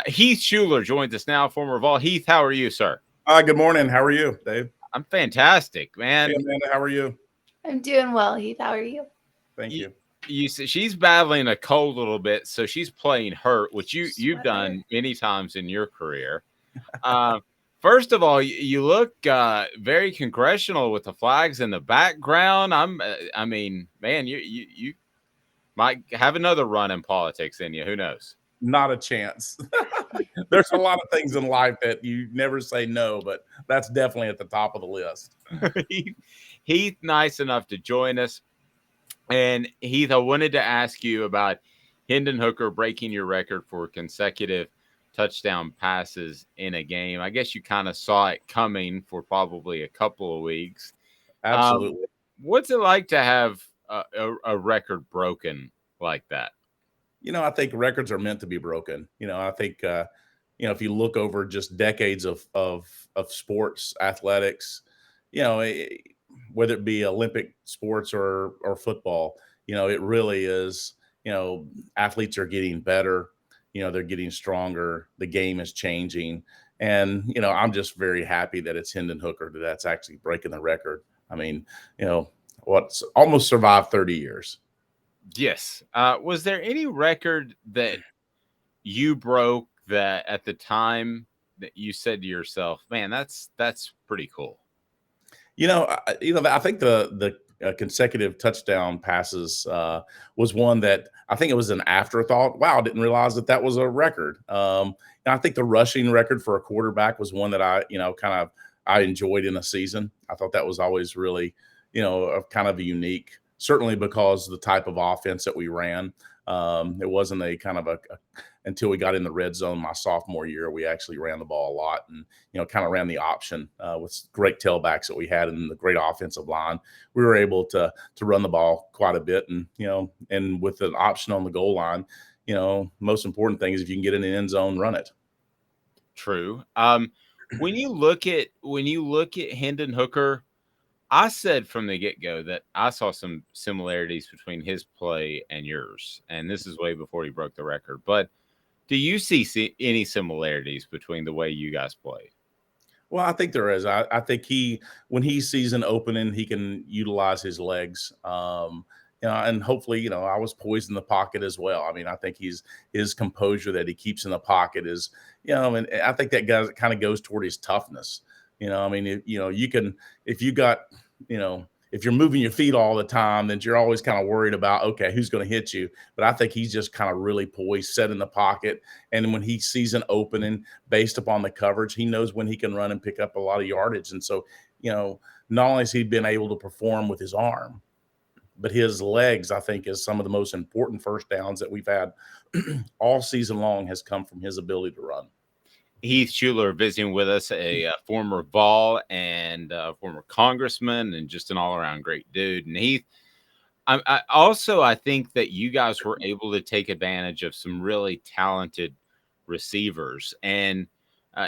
Heath Shuler joins us now, former Vol. Heath, how are you, sir? Good morning. How are you, Dave? I'm fantastic, Hey, man. Amanda. How are you? I'm doing well, Heath. How are you? Thank You, you. you see, she's battling a cold a little bit, so she's playing hurt, which you've Sweater. done many times in your career. Uh, First of all, you look very congressional with the flags in the background. I mean, man, you might have another run in politics in you. Who knows? Not a chance. There's a lot of things in life that you never say no, but that's definitely at the top of the list. Heath, nice enough to join us. And Heath, I wanted to ask you about Hendon Hooker breaking your record for consecutive touchdown passes in a game. I guess you kind of saw it coming for probably a couple of weeks. Um, Absolutely. what's it like to have a record broken like that? I think records are meant to be broken. I think if you look over just decades of sports, athletics, you know, eh, whether it be Olympic sports or football, it really is. Athletes are getting better. They're getting stronger. The game is changing, and I'm just very happy that it's Hendon Hooker that's actually breaking the record. I mean, what's almost survived 30 years. Yes. Was there any record that you broke that at the time that you said to yourself, "Man, that's pretty cool"? I think the consecutive touchdown passes was one that I think it was an afterthought. Wow, I didn't realize that was a record. And I think the rushing record for a quarterback was one that I enjoyed in a season. I thought that was always really, a kind of a unique. Certainly because the type of offense that we ran, it wasn't a kind of a until we got in the red zone my sophomore year. We actually ran the ball a lot and kind of ran the option with great tailbacks that we had and the great offensive line. We were able to run the ball quite a bit, and and with an option on the goal line, most important thing is if you can get in the end zone, run it. True. When you look at Hendon Hooker, I said from the get go that I saw some similarities between his play and yours, and this is way before he broke the record. But do you see any similarities between the way you guys played? Well, I think there is. I think when he sees an opening, he can utilize his legs. And hopefully, I was poised in the pocket as well. I mean, I think his composure that he keeps in the pocket is, and I think that guy kind of goes toward his toughness. I mean, you can, if you got, if you're moving your feet all the time, then you're always kind of worried about, okay, who's going to hit you. But I think he's just kind of really poised, set in the pocket. And when he sees an opening based upon the coverage, he knows when he can run and pick up a lot of yardage. And so, not only has he been able to perform with his arm, but his legs, I think, is some of the most important first downs that we've had all season long has come from his ability to run. Heath Shuler visiting with us, a former Vol and former congressman, and just an all around great dude. And Heath, I think that you guys were able to take advantage of some really talented receivers, and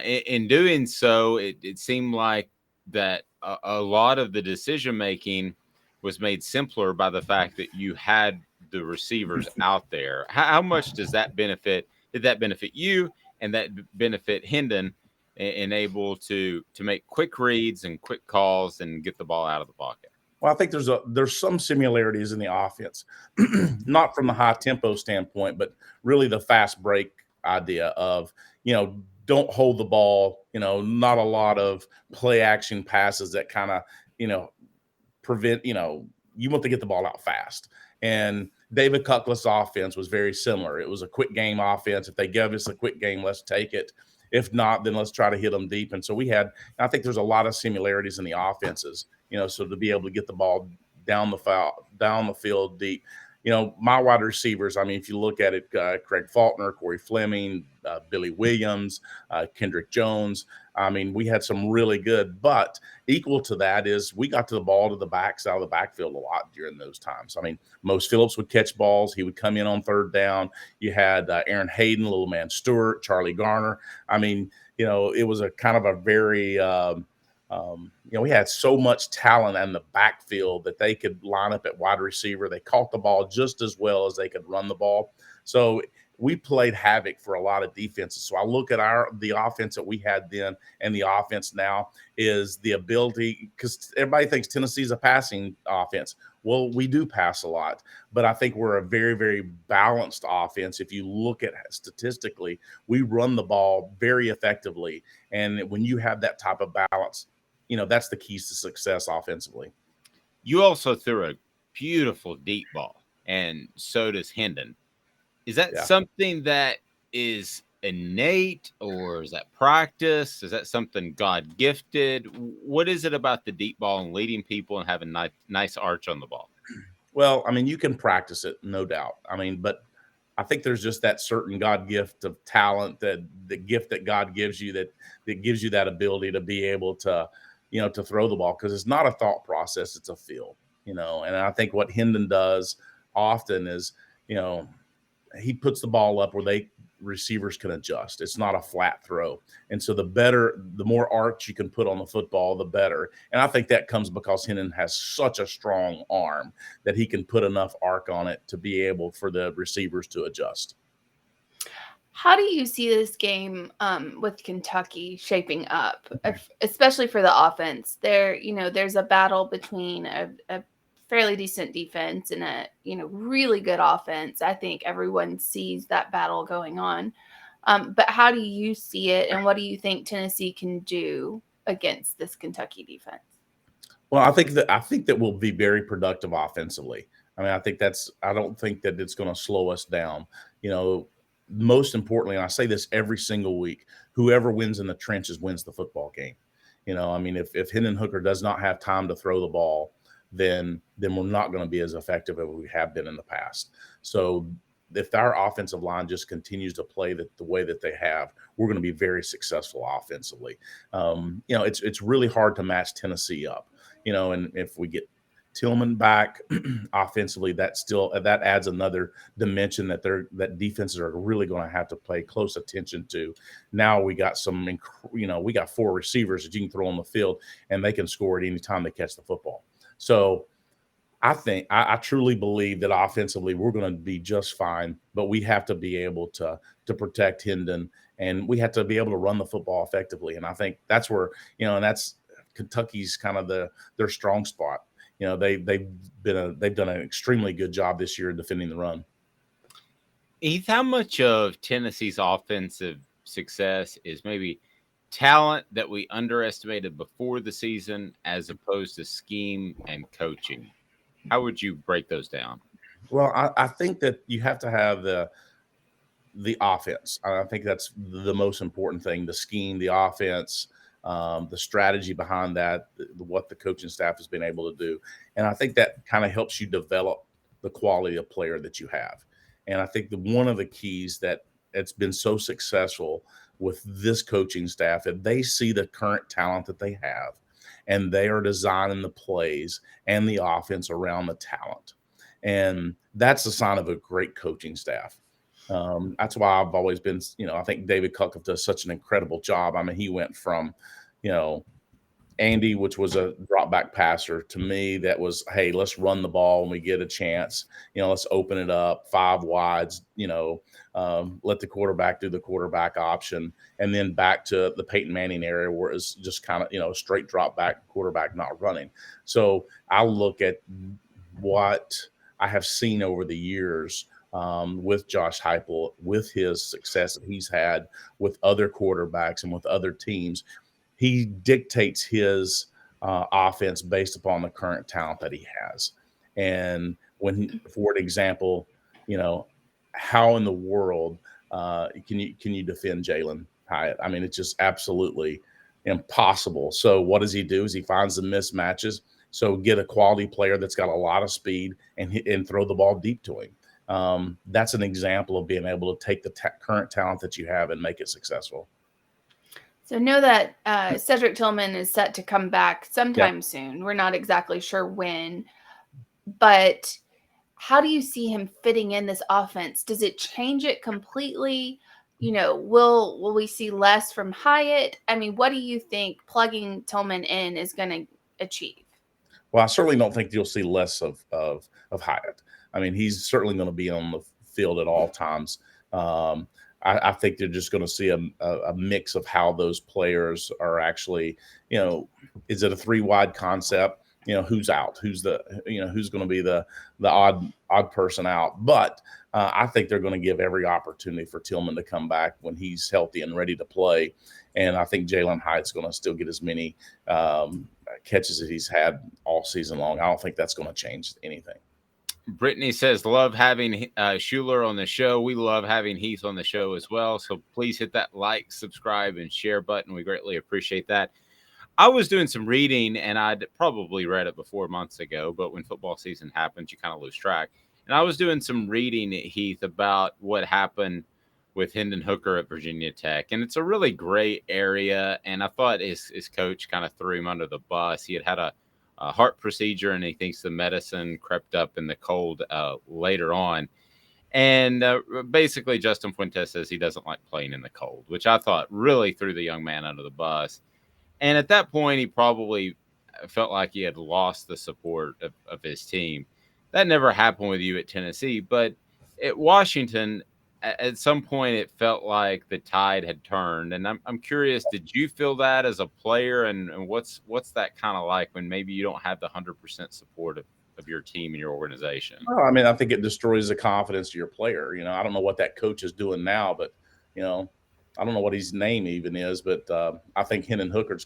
in doing so, it seemed like that a lot of the decision making was made simpler by the fact that you had the receivers out there. How much does that benefit? Did that benefit you, and that benefit Hendon, and able to make quick reads and quick calls and get the ball out of the pocket? Well, I think there's some similarities in the offense, not from the high tempo standpoint, but really the fast break idea of don't hold the ball, not a lot of play action passes that kind of prevent you want to get the ball out fast. And David Cutcliffe's offense was very similar. It was a quick game offense. If they give us a quick game, let's take it. If not, then let's try to hit them deep. And so I think there's a lot of similarities in the offenses, so to be able to get the ball down the field deep. My wide receivers, I mean, if you look at it, Craig Faulkner, Corey Fleming, Billy Williams, Kendrick Jones, I mean, we had some really good, but equal to that is we got to the ball to the backside of the backfield a lot during those times. I mean, Most Phillips would catch balls. He would come in on third down. You had Aaron Hayden, Little Man Stewart, Charlie Garner. I mean, it was a kind of a very we had so much talent in the backfield that they could line up at wide receiver. They caught the ball just as well as they could run the ball. So we played havoc for a lot of defenses. So I look at the offense that we had then and the offense now is the ability, because everybody thinks Tennessee's a passing offense. Well, we do pass a lot, but I think we're a very, very balanced offense. If you look at statistically, we run the ball very effectively. And when you have that type of balance, that's the keys to success offensively. You also threw a beautiful deep ball, and so does Hendon. Is that Yeah. something that is innate, or is that practice? Is that something God gifted? What is it about the deep ball and leading people and having nice arch on the ball? Well, I mean, you can practice it, no doubt. I mean, but I think there's just that certain God gift of talent, that the gift that God gives you that gives you that ability to be able to, to throw the ball, because it's not a thought process, it's a feel, And I think what Hendon does often is, he puts the ball up where receivers can adjust. It's not a flat throw. And so the more arch you can put on the football, the better. And I think that comes because Hendon has such a strong arm that he can put enough arc on it to be able for the receivers to adjust. How do you see this game with Kentucky shaping up, especially for the offense? There's a battle between a fairly decent defense and a really good offense. I think everyone sees that battle going on. But how do you see it, and what do you think Tennessee can do against this Kentucky defense? Well, I think that we'll be very productive offensively. I mean, I don't think that it's going to slow us down. Most importantly, and I say this every single week, whoever wins in the trenches wins the football game. I mean, if Hendon Hooker does not have time to throw the ball, then we're not going to be as effective as we have been in the past. So if our offensive line just continues to play the way that they have, we're going to be very successful offensively. It's really hard to match Tennessee up, and if we get Tillman back offensively, that adds another dimension that defenses are really going to have to pay close attention to. Now we got we got 4 receivers that you can throw on the field, and they can score at any time they catch the football. So I truly believe that offensively we're going to be just fine, but we have to be able to protect Hendon, and we have to be able to run the football effectively. And I think that's where, and that's Kentucky's kind of their strong spot. They've done an extremely good job this year in defending the run. Heath, how much of Tennessee's offensive success is maybe talent that we underestimated before the season as opposed to scheme and coaching? How would you break those down? Well, I think that you have to have the offense. I think that's the most important thing, the scheme, the offense, the strategy behind that, what the coaching staff has been able to do. And I think that kind of helps you develop the quality of player that you have. And I think one of the keys that it's been so successful with this coaching staff, that they see the current talent that they have, and they are designing the plays and the offense around the talent. And that's a sign of a great coaching staff. That's why I've always been, I think David Cuckoff does such an incredible job. I mean, he went from, Andy, which was a drop back passer, to me that was, hey, let's run the ball when we get a chance. Let's open it up 5 wides, let the quarterback do the quarterback option, and then back to the Peyton Manning area where it's just kind of, straight drop back quarterback not running. So I look at what I have seen over the years with Josh Heupel, with his success that he's had with other quarterbacks and with other teams. He dictates his offense based upon the current talent that he has. And for an example, how in the world can you defend Jalen Hyatt? I mean, it's just absolutely impossible. So what does he do? Is he finds the mismatches. So get a quality player that's got a lot of speed and throw the ball deep to him. That's an example of being able to take the current talent that you have and make it successful. So know that Cedric Tillman is set to come back sometime soon. We're not exactly sure when, but how do you see him fitting in this offense? Does it change it completely? Will we see less from Hyatt? I mean, what do you think plugging Tillman in is going to achieve? Well, I certainly don't think you'll see less of Hyatt. I mean, he's certainly going to be on the field at all times. I think they're just going to see a mix of how those players are actually, is it a 3 wide concept? Who's out, who's going to be the odd person out. But I think they're going to give every opportunity for Tillman to come back when he's healthy and ready to play. And I think Jalen Hyatt's going to still get as many catches as he's had all season long. I don't think that's going to change anything. Brittany says, love having Shuler on the show. We love having Heath on the show as well. So please hit that like, subscribe, and share button. We greatly appreciate that. I was doing some reading, and I'd probably read it before months ago, but when football season happens, you kind of lose track. And I was doing some reading, Heath, about what happened with Hendon Hooker at Virginia Tech. And it's a really gray area. And I thought his coach kind of threw him under the bus. He had a heart procedure, and he thinks the medicine crept up in the cold later on. And basically, Justin Fuentes says he doesn't like playing in the cold, which I thought really threw the young man under the bus. And at that point, he probably felt like he had lost the support of his team. That never happened with you at Tennessee, but at Washington, at some point, it felt like the tide had turned. And I'm curious, did you feel that as a player? And what's that kind of like when maybe you don't have the 100% support of your team and your organization? Well, I mean, I think it destroys the confidence of your player. I don't know what that coach is doing now, but, I don't know what his name even is, but I think Hendon Hooker's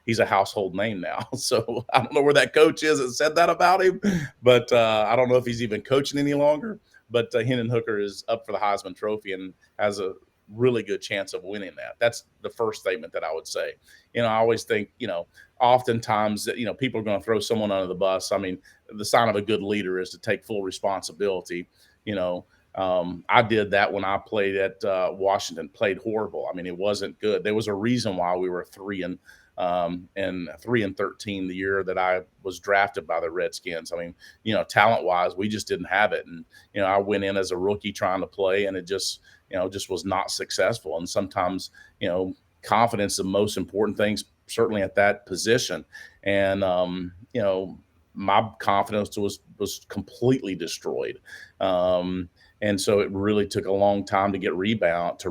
he's a household name now. So I don't know where that coach is that said that about him, but I don't know if he's even coaching any longer. But Hendon Hooker is up for the Heisman Trophy and has a really good chance of winning that. That's the first statement that I would say. I always think, oftentimes that, people are going to throw someone under the bus. I mean, the sign of a good leader is to take full responsibility. I did that when I played at Washington, played horrible. I mean, it wasn't good. There was a reason why we were 3-13 the year that I was drafted by the Redskins. I mean, talent wise, we just didn't have it. And, I went in as a rookie trying to play, and it just was not successful. And sometimes, confidence is the most important things, certainly at that position. And, my confidence was completely destroyed. And so it really took a long time to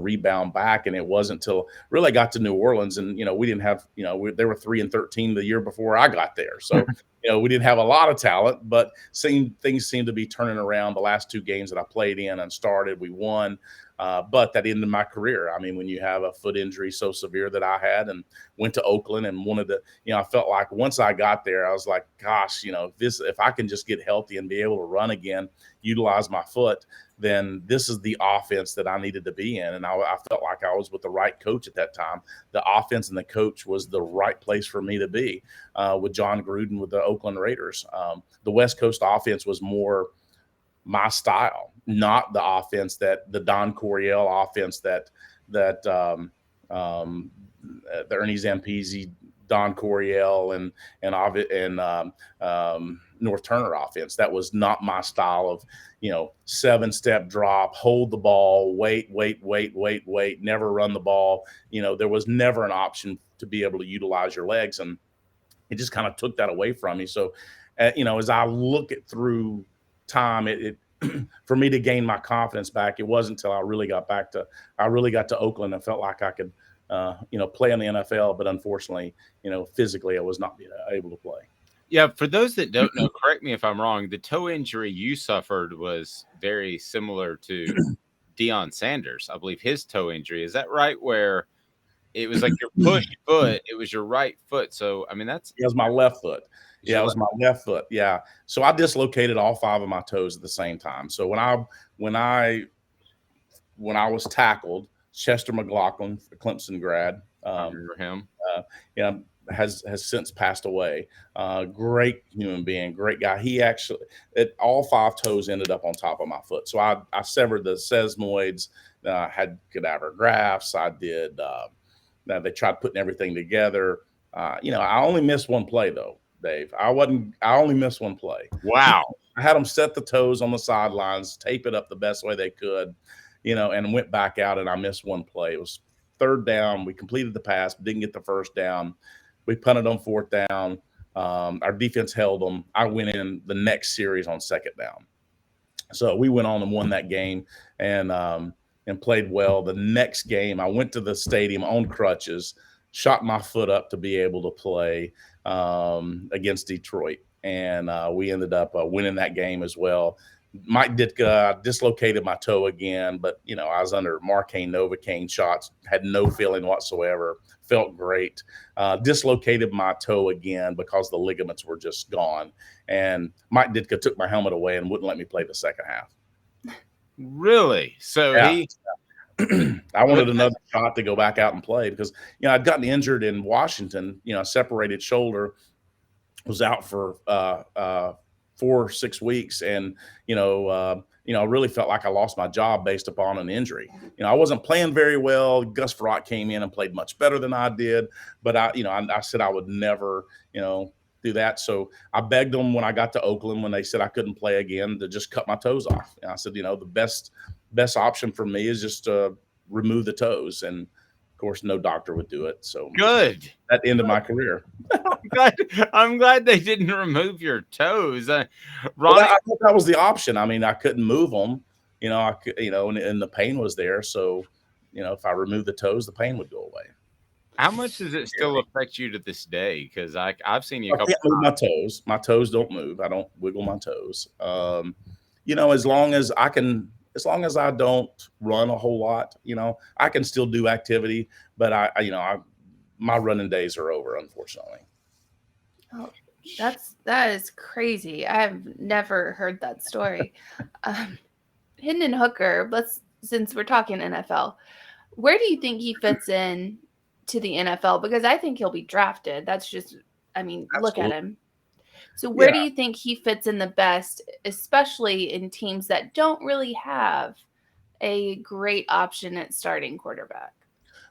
rebound back. And it wasn't until really I got to New Orleans, and, we didn't have, they were 3-13 the year before I got there. So, we didn't have a lot of talent, but things seemed to be turning around. The last 2 games that I played in and started, we won. But that ended my career. I mean, when you have a foot injury so severe that I had, and went to Oakland and wanted to, I felt like once I got there, I was like, gosh, if I can just get healthy and be able to run again, utilize my foot, then this is the offense that I needed to be in. And I felt like I was with the right coach at that time. The offense and the coach was the right place for me to be with John Gruden with the Oakland Raiders. The West Coast offense was more my style, not the offense that the Don Coryell offense that the Ernie Zampese, Don Coryell, and North Turner offense. That was not my style of, 7-step drop, hold the ball, wait, never run the ball. There was never an option to be able to utilize your legs, and it just kind of took that away from me. So, as I look at through time, it for me to gain my confidence back, it wasn't until I really got to Oakland and felt like I could, play in the NFL. But unfortunately, physically, I was not able to play. Yeah, for those that don't know, correct me if I'm wrong, the toe injury you suffered was very similar to Deion Sanders. I believe his toe injury. Is that right? Where it was like your push foot, it was your right foot. So, I mean, it was my left foot. Yeah, it was my left foot. Yeah. So I dislocated all 5 of my toes at the same time. So when I was tackled, Chester McLaughlin, the Clemson grad, I remember him. Has since passed away. Great human being, great guy. He actually, all 5 toes ended up on top of my foot. So I severed the sesamoids, had cadaver grafts. I did. They tried putting everything together. I only missed one play though, Dave. I only missed one play. Wow. I had them set the toes on the sidelines, tape it up the best way they could, and went back out, and I missed one play. It was 3rd down. We completed the pass, didn't get the 1st down. We punted on 4th down. Our defense held them. I went in the next series on 2nd down. So we went on and won that game. And, and played well. The next game, I went to the stadium on crutches, shot my foot up to be able to play against Detroit. And we ended up winning that game as well. Mike Ditka dislocated my toe again, but I was under Marcaine Novocaine shots, had no feeling whatsoever, felt great. Dislocated my toe again because the ligaments were just gone. And Mike Ditka took my helmet away and wouldn't let me play the second half. Really? So yeah. I wanted another shot to go back out and play because I'd gotten injured in Washington. Separated shoulder, was out for 4 or 6 weeks, and I really felt like I lost my job based upon an injury. I wasn't playing very well. Gus Frerotte came in and played much better than I did, but I said I would never do that. So I begged them when I got to Oakland, when they said I couldn't play again, to just cut my toes off. And I said, the best option for me is just to remove the toes. And of course, no doctor would do it. So good. That ended my career. I'm glad they didn't remove your toes. Ronnie, I thought that was the option. I mean, I couldn't move them. I could, and the pain was there. So, if I removed the toes, the pain would go away. How much does it still affect you to this day? Because I've seen you. I can't move my toes. My toes don't move. I don't wiggle my toes. As long as I can. As long as I don't run a whole lot, I can still do activity, but my running days are over, unfortunately. Oh, that is crazy. I've never heard that story. Hendon Hooker, since we're talking NFL, where do you think he fits in to the NFL? Because I think he'll be drafted. That's just, look at him. So where do you think he fits in the best, especially in teams that don't really have a great option at starting quarterback?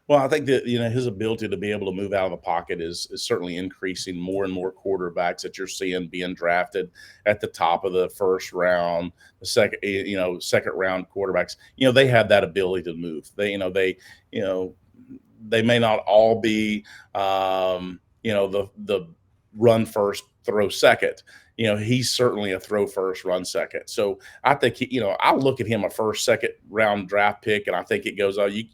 Well, I think that, his ability to be able to move out of the pocket is certainly increasing. More and more quarterbacks that you're seeing being drafted at the top of the first round, the second round quarterbacks, they have that ability to move. They may not all be, the run first, throw second. He's certainly a throw first, run second. So I think I look at him a first, second round draft pick, and I think it goes, I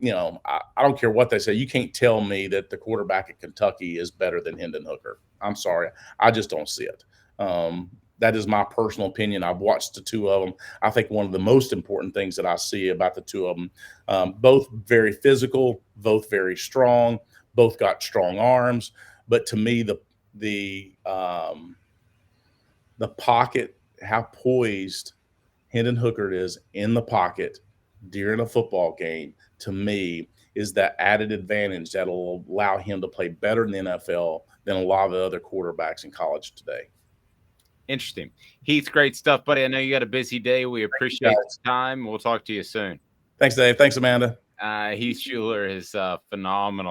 don't care what they say. You can't tell me that the quarterback at Kentucky is better than Hendon Hooker. I'm sorry. I just don't see it. That is my personal opinion. I've watched the two of them. I think one of the most important things that I see about the two of them, both very physical, both very strong, both got strong arms. But to me, the pocket, how poised Hendon Hooker is in the pocket during a football game, to me, is that added advantage that will allow him to play better in the NFL than a lot of the other quarterbacks in college today. Interesting. Heath, great stuff, buddy. I know you got a busy day. We appreciate the time. We'll talk to you soon. Thanks, Dave. Thanks, Amanda. Heath Shuler is phenomenal.